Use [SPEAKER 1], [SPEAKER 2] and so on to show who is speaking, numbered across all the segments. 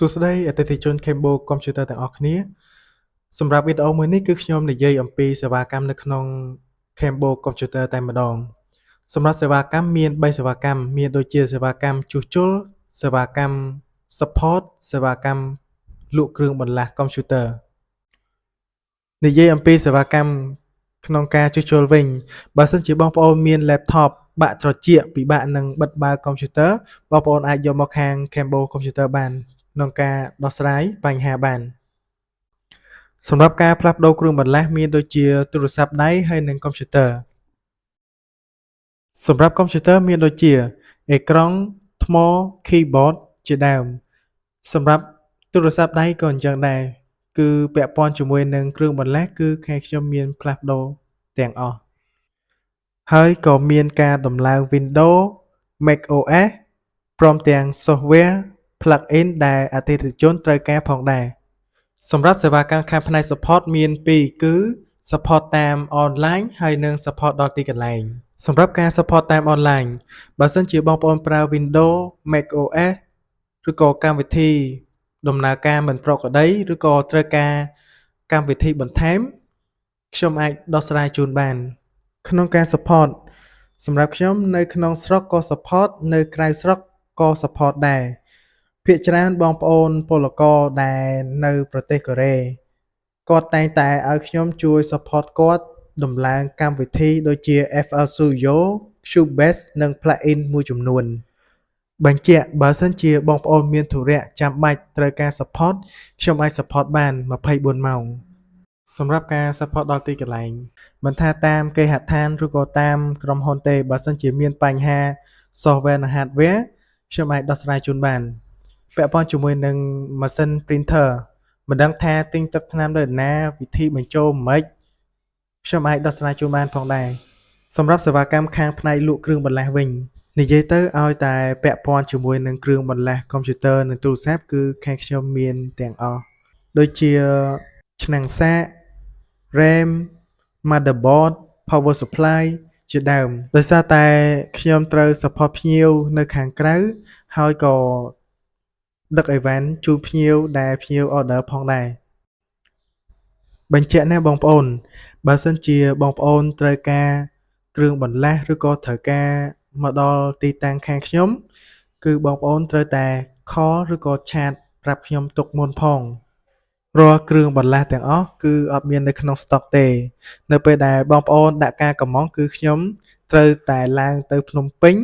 [SPEAKER 1] សួស្តីអតិថិជន Kembo Computer ទាំងអស់គ្នាសម្រាប់វីដេអូមួយនេះគឺខ្ញុំនិយាយអំពីសេវាកម្មនៅក្នុង Kembo Computer តែម្ដងសម្រាប់សេវាកម្មមាន3សេវាកម្មមានដូចជាសេវាកម្មជួសជុលសេវាកម្ម Support សេវាកម្មលក់គ្រឿងបន្លាស់ Computer និយាយអំពីសេវាកម្មក្នុងការជួសជុលវិញបើសិនជាបងប្អូនមាន laptop បាក់ត្រចៀកពិបាកនឹងបិទបើក Computer បងប្អូនអាចយកមកខាង Kembo Computer បានក្នុងការដោះស្រាយបញ្ហាបានសម្រាប់ការផ្លាស់ប្ដូរគ្រឿងបន្លាស់មានដូចជាទូរស័ព្ទដៃហើយនិង Computer សម្រាប់ Computer មានដូចជាអេក្រង់ថ្ម Keyboard ជាដើមសម្រាប់ទូរស័ព្ទដៃក៏អញ្ចឹងដែរគឺពាក់ព័ន្ធជាមួយនឹងគ្រឿងបន្លាស់គឺខាងខ្ញុំមានផ្លាស់ប្ដូរទាំងអស់ហើយក៏មានការដំឡើង Windows macOS ព្រមទាំង software plugin ដែលអតិថិជនត្រូវការផងដែរសម្រាប់សេវាកម្មខាងផ្នែក support មាន2គឺ support តាម online ហើយនិង support ដល់ទីកន្លែងសម្រាប់ការ support តាម online បើសិនជាបងប្អូនប្រើ Windows macOS ឬក៏កម្មវិធីដំណើរការមិនប្រក្រតីឬក៏ត្រូវការកម្មវិធីបន្ថែមខ្ញុំអាចដោះស្រាយជូនបានក្នុងការ support សម្រាប់ខ្ញុំនៅក្នុងស្រុកក៏ support នៅក្រៅស្រុកក៏ support ដែរភាគច្រើនបងប្អូនពលករដែលនៅប្រទេសកូរ៉េគាត់តែងតែឲ្យខ្ញុំជួយ support គាត់ដំឡើងកម្មវិធីដូចជា FL Studio, Cubase និង plugin មួយចំនួនបញ្ជាក់បើសិនជាបងប្អូនមានធុរៈចាំបាច់ត្រូវការ support ខ្ញុំអាច support បាន24ម៉ោងសម្រាប់ការ support ដល់ទីកន្លែងមិនថាតាមគេហដ្ឋានឬក៏តាមក្រុមហ៊ុនទេបើសិនជាមានបញ្ហា software និង hardware ខ្ញុំអាចដោះស្រាយជូនបានពាក់ព័ន្ធជាមួយនឹងម៉ាស៊ីន printer មិនដឹងថាទិញទឹកថ្នាំនៅណាវិធីបញ្ចូលមិនខ្មិចខ្ញុំអាចដោះស្រាយជូនបានផងដែរសម្រាប់សេវាកម្មខាងផ្នែកលក់គ្រឿងបន្លាស់វិញនិយាយទៅឲ្យតែពាក់ព័ន្ធជាមួយនឹងគ្រឿងបន្លាស់ Computer និងទូរស័ព្ទគឺខាងខ្ញុំមានទាំងអស់ដូចជាឆ្នាំងសាក RAM motherboard power supply ជាដើមដោយសារតែខ្ញុំត្រូវ support ភ្ញៀវនៅខាងក្រៅហើយក៏ដឹកអីវ៉ាន់ជូនភ្ញៀវដែលភ្ញៀវ order ផងដែរបញ្ជាក់ណាបងប្អូនបើសិនជាបងប្អូនត្រូវការគ្រឿងបន្លាស់ឬក៏ត្រូវការមកដល់ទីតាំងខាងខ្ញុំគឺបងប្អូនត្រូវតែ call ឬក៏ chat ប្រាប់ខ្ញុំទុកមុនផងរាល់គ្រឿងបន្លាស់ទាំងអស់គឺអត់មាននៅក្នុង stock ទេនៅពេលដែលបងប្អូនដាក់ការកម្មង់គឺខ្ញុំត្រូវតែឡើងទៅភ្នំពេញ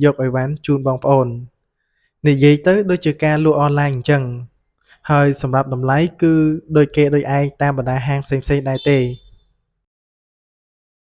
[SPEAKER 1] យកអីវ៉ាន់ជូនបងប្អូននិយាយទៅដូចជាការលក់ online អញ្ចឹងហើយសម្រាប់តម្លៃគឺដូចគេដូចឯងតាមបណ្ដាហាងផ្សេងៗដែរទេ